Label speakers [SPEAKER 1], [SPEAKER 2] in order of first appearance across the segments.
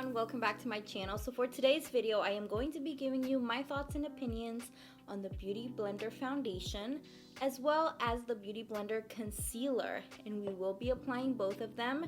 [SPEAKER 1] everyone, welcome back to my channel. So for today's video, I am going to be giving you my thoughts and opinions on the Beauty Blender foundation as well as the Beauty Blender concealer, and we will be applying both of them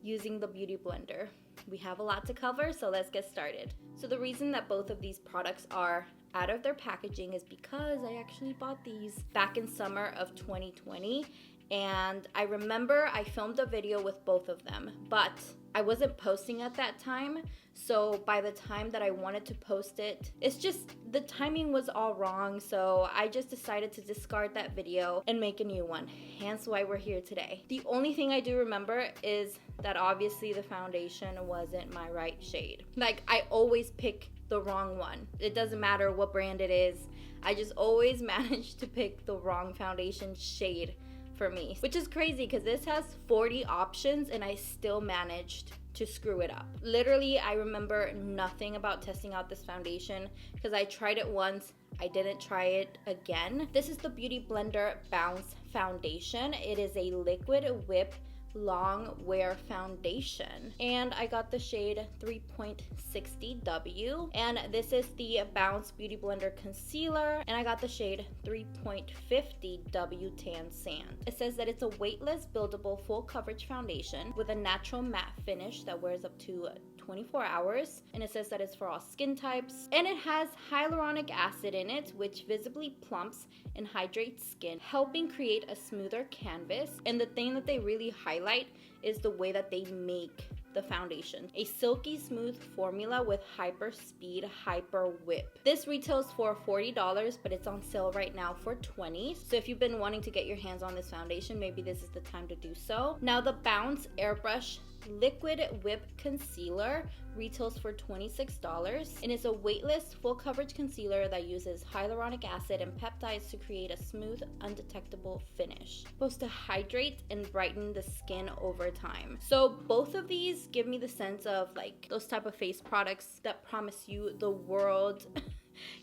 [SPEAKER 1] using the Beauty Blender. We have a lot to cover, so let's get started. So the reason that both of these products are out of their packaging is because I actually bought these back in summer of 2020, and I remember I filmed a video with both of them, but I wasn't posting at that time, so by the time that I wanted to post it, it's just the timing was all wrong, so I just decided to discard that video and make a new one, hence why we're here today. The only thing I do remember is that obviously the foundation wasn't my right shade. Like, I always pick the wrong one. It doesn't matter what brand it is, I just always manage to pick the wrong foundation shade for me, which is crazy because this has 40 options and I still managed to screw it up. Literally, I remember nothing about testing out this foundation because I tried it once, I didn't try it again. This is the Beauty Blender Bounce Foundation. It is a liquid whip long wear foundation, and I got the shade 3.60W, and this is the Bounce Beauty Blender concealer, and I got the shade 3.50W Tan Sand. It says that it's a weightless buildable full coverage foundation with a natural matte finish that wears up to 24 hours, and it says that it's for all skin types, and it has hyaluronic acid in it, which visibly plumps and hydrates skin, helping create a smoother canvas. And the thing that they really highlight is the way that they make the foundation. A silky smooth formula with hyper speed hyper whip. This retails for $40, but it's on sale right now for $20. So if you've been wanting to get your hands on this foundation, maybe this is the time to do so. Now the Bounce Airbrush Liquid Whip Concealer retails for $26, and it's a weightless full coverage concealer that uses hyaluronic acid and peptides to create a smooth, undetectable finish. Supposed to hydrate and brighten the skin over time. So both of these give me the sense of like those type of face products that promise you the world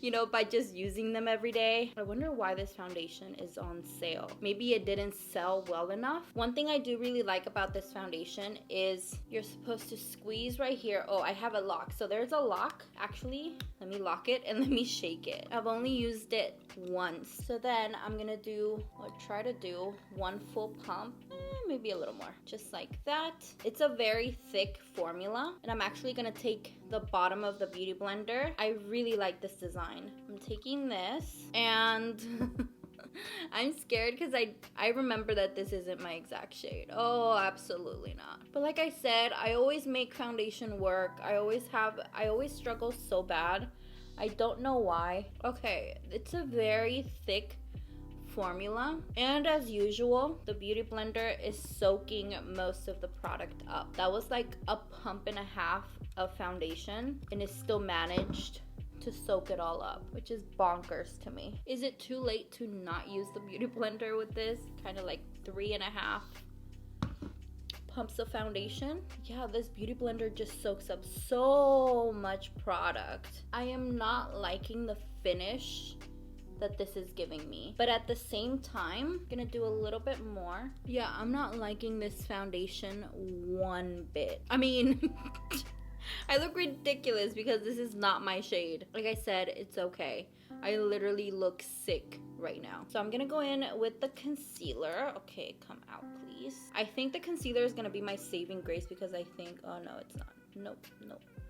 [SPEAKER 1] you know, by just using them every day. I wonder why this foundation is on sale. Maybe it didn't sell well enough. One thing I do really like about this foundation is you're supposed to squeeze right here. Oh, I have a lock. So there's a lock. Actually, let me lock it and let me shake it. I've only used it once. So then I'm gonna do, or try to do, one full pump. Maybe a little more. Just like that. It's a very thick formula, and I'm actually gonna take the bottom of the Beauty Blender. I really like this design. I'm taking this, and I'm scared because I remember that this isn't my exact shade. Oh, absolutely not. But like I said, I always make foundation work. I always struggle so bad. I don't know why. Okay, it's a very thick formula, and as usual, the Beauty Blender is soaking most of the product up. That was like a pump and a half of foundation, and it still managed to soak it all up, which is bonkers to me. Is it too late to not use the Beauty Blender with this? Kind of like 3.5 pumps of foundation. Yeah, this Beauty Blender just soaks up so much product. I am not liking the finish that this is giving me, but at the same time, I'm gonna do a little bit more. Yeah, I'm not liking this foundation one bit. I mean, I look ridiculous because this is not my shade. Like I said, it's okay. I literally look sick right now. So I'm gonna go in with the concealer. Okay, come out please. I think the concealer is gonna be my saving grace because I think, oh no, it's not. Nope.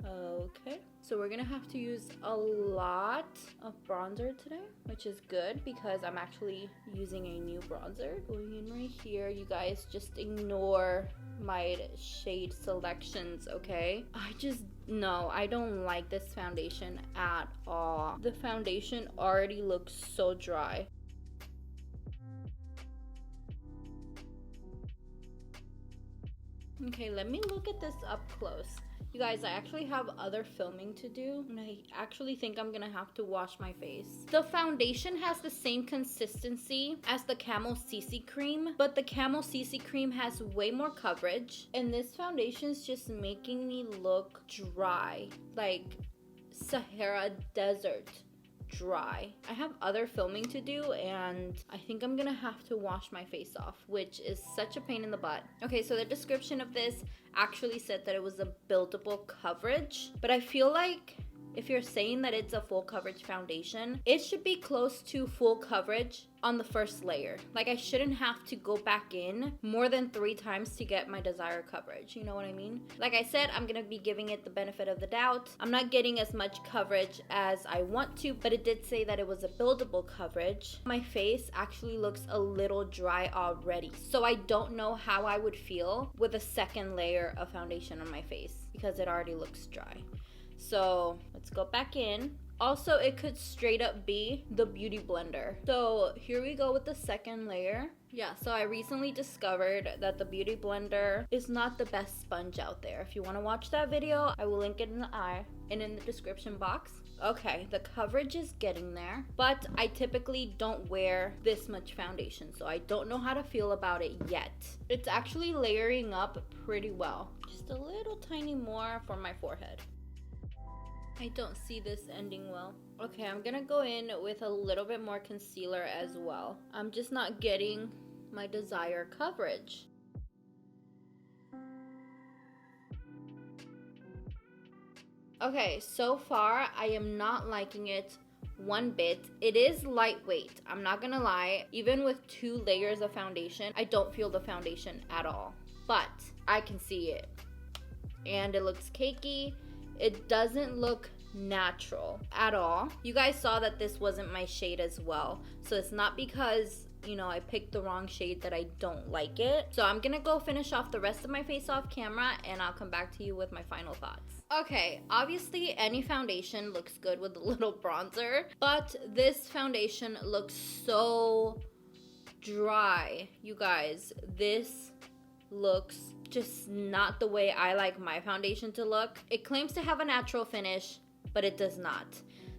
[SPEAKER 1] Okay, so we're gonna have to use a lot of bronzer today, which is good because I'm actually using a new bronzer. Going in right here, you guys just ignore my shade selections, okay? I don't like this foundation at all. The foundation already looks so dry. Okay, let me look at this up close. You guys, I actually have other filming to do, and I actually think I'm gonna have to wash my face. The foundation has the same consistency as the Camo CC cream, but the Camo CC cream has way more coverage, and this foundation's just making me look dry, like Sahara Desert dry. I have other filming to do and I think I'm gonna have to wash my face off, which is such a pain in the butt. Okay, so the description of this actually said that it was a buildable coverage, but I feel like if you're saying that it's a full coverage foundation, it should be close to full coverage on the first layer. Like, I shouldn't have to go back in more than 3 times to get my desired coverage. You know what I mean? Like I said, I'm gonna be giving it the benefit of the doubt. I'm not getting as much coverage as I want to, but it did say that it was a buildable coverage. My face actually looks a little dry already, so I don't know how I would feel with a second layer of foundation on my face because it already looks dry. So let's go back in. Also, it could straight up be the beauty blender. So here we go with the second layer. Yeah, so I recently discovered that the beauty blender is not the best sponge out there. If you want to watch that video, I will link it in the description box. Okay, the coverage is getting there, but I typically don't wear this much foundation, so I don't know how to feel about it yet. It's actually layering up pretty well. Just a little tiny more for my forehead. I don't see this ending well. Okay, I'm gonna go in with a little bit more concealer as well. I'm just not getting my desired coverage. Okay, so far I am not liking it one bit. It is lightweight, I'm not gonna lie. Even with 2 layers of foundation, I don't feel the foundation at all. But I can see it. And it looks cakey. It doesn't look natural at all. You guys saw that this wasn't my shade as well. So it's not because, you know, I picked the wrong shade that I don't like it. So I'm gonna go finish off the rest of my face off camera and I'll come back to you with my final thoughts. Okay, obviously any foundation looks good with a little bronzer, but this foundation looks so dry. You guys, this looks just not the way I like my foundation to look. It claims to have a natural finish, but it does not.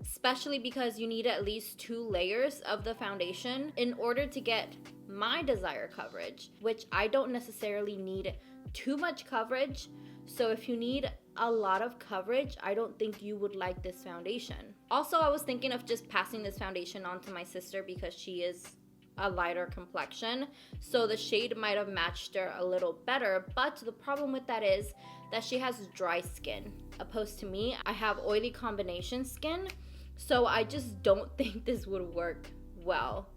[SPEAKER 1] Especially because you need at least 2 layers of the foundation in order to get my desired coverage, which I don't necessarily need too much coverage. So if you need a lot of coverage, I don't think you would like this foundation. Also, I was thinking of just passing this foundation on to my sister because she is a lighter complexion, so the shade might have matched her a little better. But the problem with that is that she has dry skin, opposed to me. I have oily combination skin, so I just don't think this would work well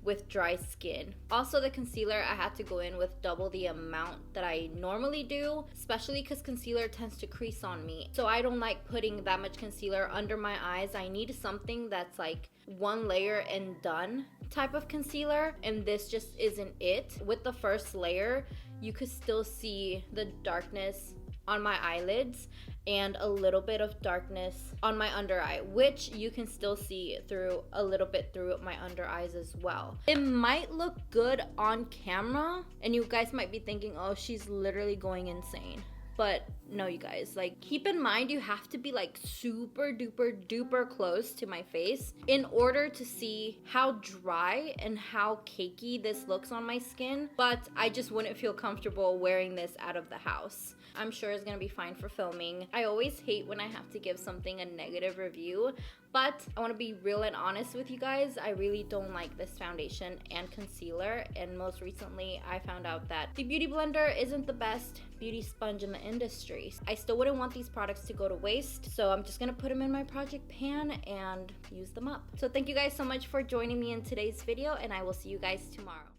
[SPEAKER 1] with dry skin. Also, the concealer, I had to go in with double the amount that I normally do, especially because concealer tends to crease on me. So I don't like putting that much concealer under my eyes. I need something that's like 1 layer and done type of concealer, and this just isn't it. With the first layer, you could still see the darkness on my eyelids and a little bit of darkness on my under eye, which you can still see through a little bit through my under eyes as well. It might look good on camera and you guys might be thinking, oh, she's literally going insane. But no, you guys, like, keep in mind you have to be like super duper close to my face in order to see how dry and how cakey this looks on my skin. But I just wouldn't feel comfortable wearing this out of the house. I'm sure it's gonna be fine for filming. I always hate when I have to give something a negative review, but I want to be real and honest with you guys. I really don't like this foundation and concealer, and most recently I found out that the Beauty Blender isn't the best beauty sponge in the industry. I still wouldn't want these products to go to waste, so I'm just gonna put them in my project pan and use them up. So thank you guys so much for joining me in today's video, and I will see you guys tomorrow.